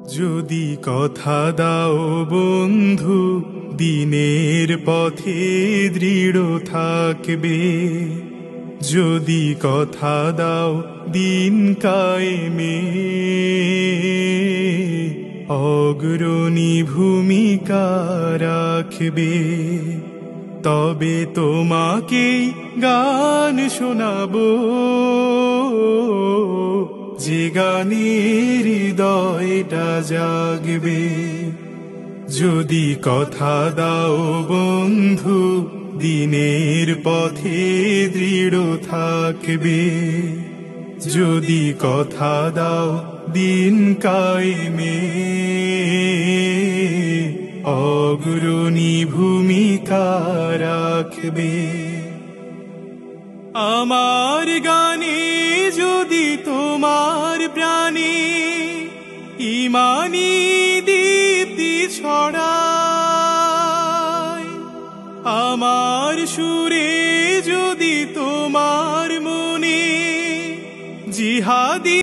যদি কথা দাও বন্ধু দিনের পথে দৃঢ় থাকবে, যদি কথা দাও দিন কায়েমে অগ্রণী ভূমিকা রাখবে, তবে তোমাকে গান শোনাবো যে গানের হৃদয়টা জাগবে। যদি কথা দাও বন্ধু দিনের পথে দৃঢ় থাকবে, যদি কথা দাও দিন কায়েমে অগ্রণী ভূমিকা রাখবে। আমার গানে যদি তোমার প্রাণে ঈমানী দীপ্তি ছড়ায়, আমার সুরে যদি তোমার মনে জিহাদি